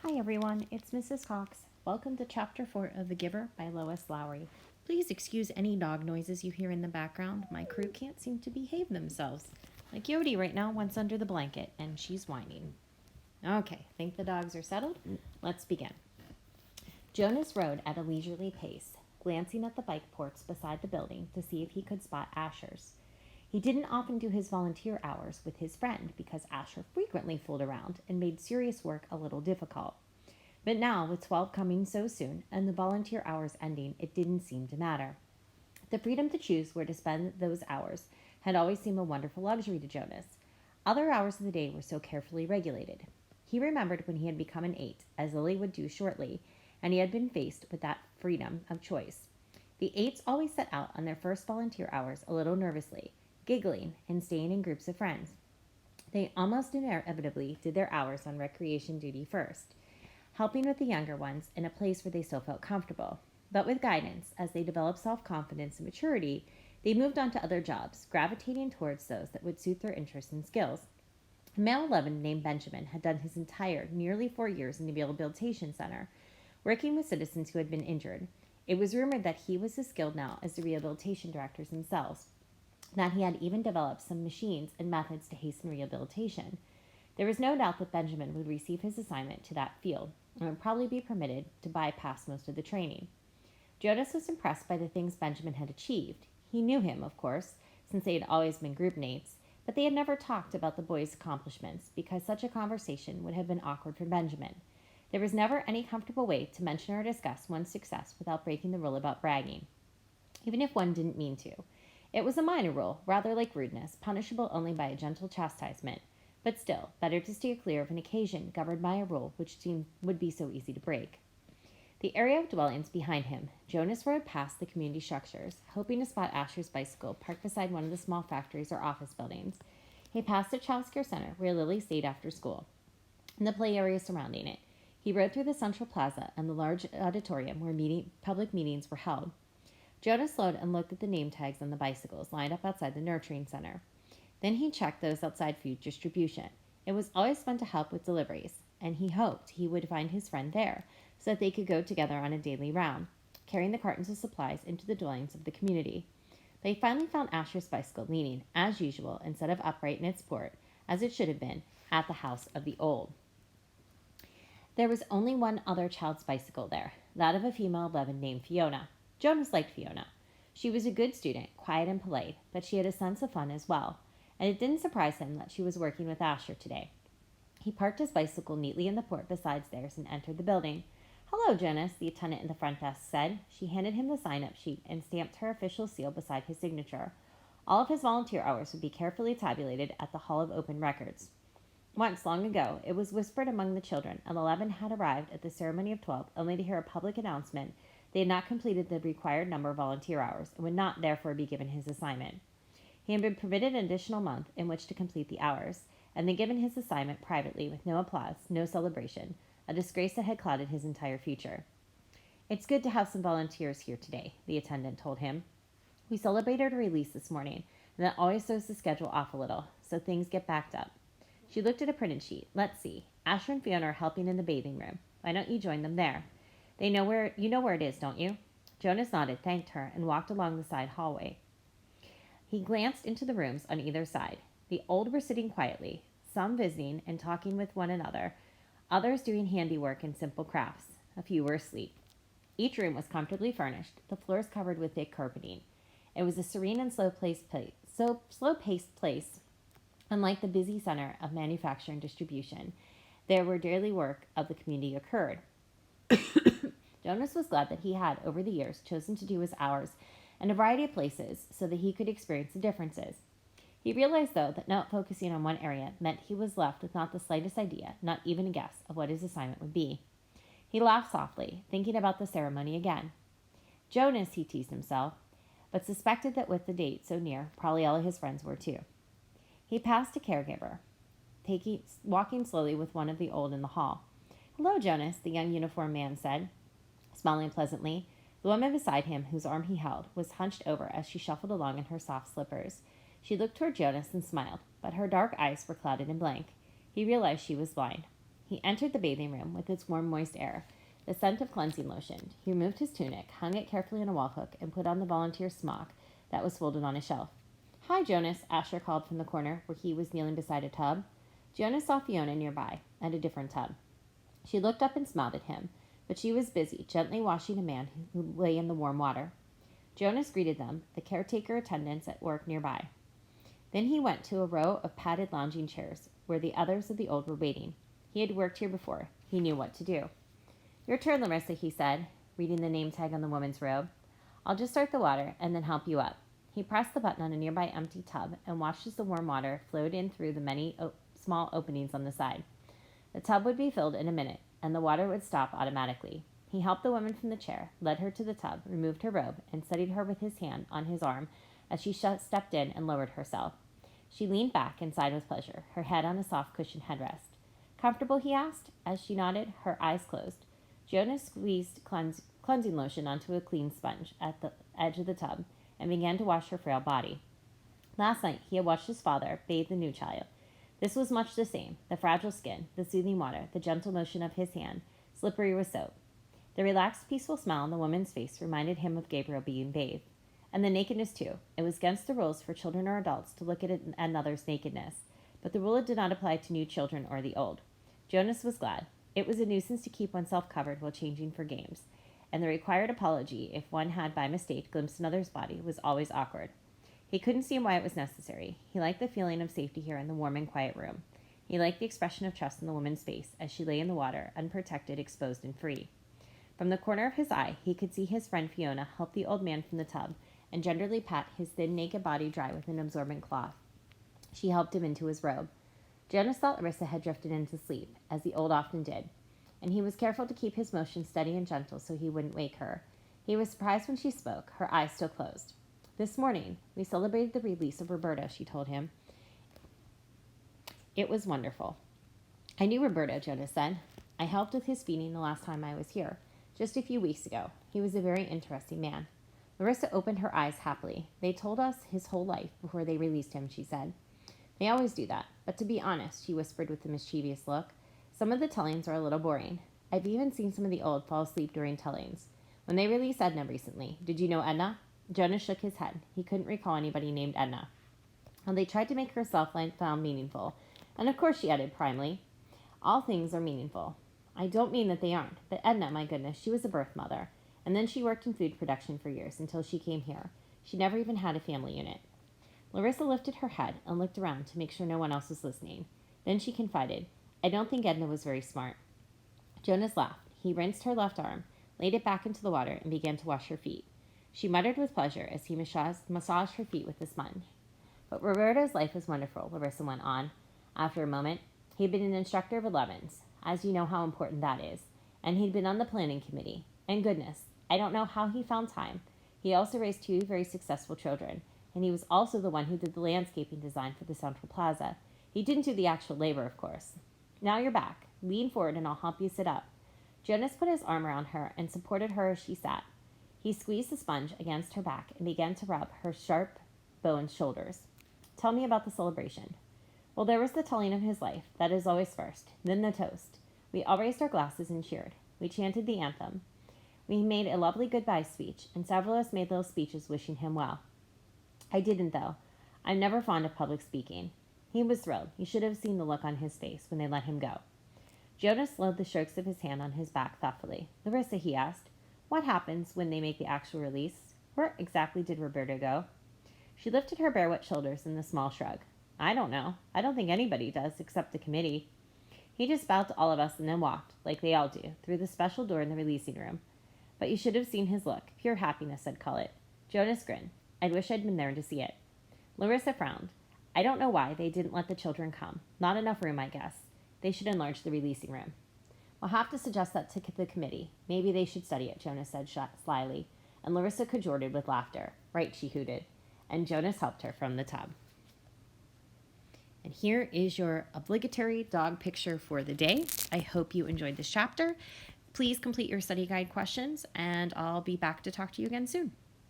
Hi everyone, it's Mrs. Cox. Welcome to Chapter 4 of The Giver by Lois Lowry. Please excuse any dog noises you hear in the background. My crew can't seem to behave themselves. Like Yodi right now wants under the blanket and she's whining. Okay, think the dogs are settled? Let's begin. Jonas rode at a leisurely pace, glancing at the bike ports beside the building to see if he could spot Asher's. He didn't often do his volunteer hours with his friend because Asher frequently fooled around and made serious work a little difficult. But now, with 12 coming so soon and the volunteer hours ending, it didn't seem to matter. The freedom to choose where to spend those hours had always seemed a wonderful luxury to Jonas. Other hours of the day were so carefully regulated. He remembered when he had become an 8, as Lily would do shortly, and he had been faced with that freedom of choice. The 8s always set out on their first volunteer hours a little nervously, giggling and staying in groups of friends. They almost inevitably did their hours on recreation duty first, helping with the younger ones in a place where they still felt comfortable. But with guidance, as they developed self-confidence and maturity, they moved on to other jobs, gravitating towards those that would suit their interests and skills. A male 11 named Benjamin had done his entire, nearly 4 years in the Rehabilitation Center, working with citizens who had been injured. It was rumored that he was as skilled now as the rehabilitation directors themselves, that he had even developed some machines and methods to hasten rehabilitation. There was no doubt that Benjamin would receive his assignment to that field and would probably be permitted to bypass most of the training. Jonas was impressed by the things Benjamin had achieved. He knew him, of course, since they had always been group mates, but they had never talked about the boy's accomplishments because such a conversation would have been awkward for Benjamin. There was never any comfortable way to mention or discuss one's success without breaking the rule about bragging, even if one didn't mean to. It was a minor rule, rather like rudeness, punishable only by a gentle chastisement, but still, better to steer clear of an occasion governed by a rule which would be so easy to break. The area of dwellings behind him, Jonas rode past the community structures, hoping to spot Asher's bicycle parked beside one of the small factories or office buildings. He passed the Child Care Center, where Lily stayed after school, and the play area surrounding it. He rode through the central plaza and the large auditorium where public meetings were held. Jonas slowed and looked at the name tags on the bicycles lined up outside the nurturing center. Then he checked those outside food distribution. It was always fun to help with deliveries, and he hoped he would find his friend there so that they could go together on a daily round, carrying the cartons of supplies into the dwellings of the community. They finally found Asher's bicycle leaning, as usual, instead of upright in its port, as it should have been, at the house of the old. There was only one other child's bicycle there, that of a female 11 named Fiona. Jonas liked Fiona. She was a good student, quiet and polite, but she had a sense of fun as well, and it didn't surprise him that she was working with Asher today. He parked his bicycle neatly in the port beside theirs and entered the building. "Hello, Jonas," the attendant in the front desk said. She handed him the sign-up sheet and stamped her official seal beside his signature. All of his volunteer hours would be carefully tabulated at the Hall of Open Records. Once, long ago, it was whispered among the children, and 11 had arrived at the ceremony of 12 only to hear a public announcement they had not completed the required number of volunteer hours and would not therefore be given his assignment. He had been permitted an additional month in which to complete the hours, and then given his assignment privately with no applause, no celebration, a disgrace that had clouded his entire future. "It's good to have some volunteers here today," the attendant told him. "We celebrated a release this morning, and that always throws the schedule off a little, so things get backed up." She looked at a printed sheet. "Let's see. Asher and Fiona are helping in the bathing room. Why don't you join them there? You know where it is, don't you?" Jonas nodded, thanked her, and walked along the side hallway. He glanced into the rooms on either side. The old were sitting quietly, some visiting and talking with one another, others doing handiwork and simple crafts. A few were asleep. Each room was comfortably furnished, the floors covered with thick carpeting. It was a serene and slow-paced place, unlike the busy center of manufacture and distribution. There where daily work of the community occurred. Jonas was glad that he had, over the years, chosen to do his hours in a variety of places so that he could experience the differences. He realized, though, that not focusing on one area meant he was left with not the slightest idea, not even a guess, of what his assignment would be. He laughed softly, thinking about the ceremony again. Jonas, he teased himself, but suspected that with the date so near, probably all of his friends were too. He passed a caregiver, walking slowly with one of the old in the hall. "Hello, Jonas," the young uniformed man said, smiling pleasantly. The woman beside him, whose arm he held, was hunched over as she shuffled along in her soft slippers. She looked toward Jonas and smiled, but her dark eyes were clouded and blank. He realized she was blind. He entered the bathing room with its warm, moist air, the scent of cleansing lotion. He removed his tunic, hung it carefully on a wall hook, and put on the volunteer smock that was folded on a shelf. "Hi, Jonas," Asher called from the corner where he was kneeling beside a tub. Jonas saw Fiona nearby, at a different tub. She looked up and smiled at him, but she was busy, gently washing a man who lay in the warm water. Jonas greeted them, the caretaker attendants at work nearby. Then he went to a row of padded lounging chairs, where the others of the old were waiting. He had worked here before. He knew what to do. "Your turn, Larissa," he said, reading the name tag on the woman's robe. "I'll just start the water and then help you up." He pressed the button on a nearby empty tub and watched as the warm water flowed in through the many small openings on the side. The tub would be filled in a minute, and the water would stop automatically. He helped the woman from the chair, led her to the tub, removed her robe, and steadied her with his hand on his arm as she stepped in and lowered herself. She leaned back and sighed with pleasure, her head on a soft cushioned headrest. "Comfortable?" he asked. As she nodded, her eyes closed. Jonas squeezed cleansing lotion onto a clean sponge at the edge of the tub and began to wash her frail body. Last night, he had watched his father bathe the new child. This was much the same: the fragile skin, the soothing water, the gentle motion of his hand, slippery with soap. The relaxed, peaceful smile on the woman's face reminded him of Gabriel being bathed. And the nakedness, too. It was against the rules for children or adults to look at another's nakedness, but the rule did not apply to new children or the old. Jonas was glad. It was a nuisance to keep oneself covered while changing for games, and the required apology if one had by mistake glimpsed another's body was always awkward. He couldn't see why it was necessary. He liked the feeling of safety here in the warm and quiet room. He liked the expression of trust in the woman's face as she lay in the water, unprotected, exposed, and free. From the corner of his eye, he could see his friend Fiona help the old man from the tub and genderly pat his thin, naked body dry with an absorbent cloth. She helped him into his robe. Jonas thought Larissa had drifted into sleep, as the old often did, and he was careful to keep his motion steady and gentle so he wouldn't wake her. He was surprised when she spoke, her eyes still closed. "This morning, we celebrated the release of Roberto," she told him. "It was wonderful." "I knew Roberto," Jonas said. "I helped with his feeding the last time I was here, just a few weeks ago. He was a very interesting man." Larissa opened her eyes happily. "They told us his whole life before they released him," she said. "They always do that. But to be honest," she whispered with a mischievous look, "some of the tellings are a little boring. I've even seen some of the old fall asleep during tellings. When they released Edna recently, did you know Edna?" Jonas shook his head. He couldn't recall anybody named Edna. "Well, they tried to make her self-life found meaningful. And of course," she added primly, "all things are meaningful. I don't mean that they aren't, but Edna, my goodness, she was a birth mother. And then she worked in food production for years until she came here. She never even had a family unit." Larissa lifted her head and looked around to make sure no one else was listening. Then she confided, "I don't think Edna was very smart." Jonas laughed. He rinsed her left arm, laid it back into the water, and began to wash her feet. She muttered with pleasure as he massaged her feet with a sponge. "But Roberto's life was wonderful," Larissa went on. After a moment, "He'd been an instructor of 11s, as you know how important that is, and he'd been on the planning committee. And goodness, I don't know how he found time. He also raised 2 very successful children, and he was also the one who did the landscaping design for the Central Plaza. He didn't do the actual labor, of course. Now you're back. Lean forward and I'll help you sit up." Jonas put his arm around her and supported her as she sat. He squeezed the sponge against her back and began to rub her sharp boned shoulders. "Tell me about the celebration." "Well, there was the telling of his life. That is always first. Then the toast. We all raised our glasses and cheered. We chanted the anthem. We made a lovely goodbye speech, and several of us made little speeches wishing him well. I didn't, though. I'm never fond of public speaking." He was thrilled. You should have seen the look on his face when they let him go. Jonas slowed the strokes of his hand on his back thoughtfully. "Larissa," he asked, "what happens when they make the actual release? Where exactly did Roberto go?" She lifted her bare wet shoulders in a small shrug. "I don't know. I don't think anybody does, except the committee. He just bowed to all of us and then walked, like they all do, through the special door in the releasing room. But you should have seen his look. Pure happiness, I'd call it." Jonas grinned. "I wish I'd been there to see it." Larissa frowned. "I don't know why they didn't let the children come. Not enough room, I guess. They should enlarge the releasing room." "We'll have to suggest that to the committee. Maybe they should study it," Jonas said slyly, and Larissa cajored with laughter. "Right," she hooted, and Jonas helped her from the tub. And here is your obligatory dog picture for the day. I hope you enjoyed this chapter. Please complete your study guide questions, and I'll be back to talk to you again soon.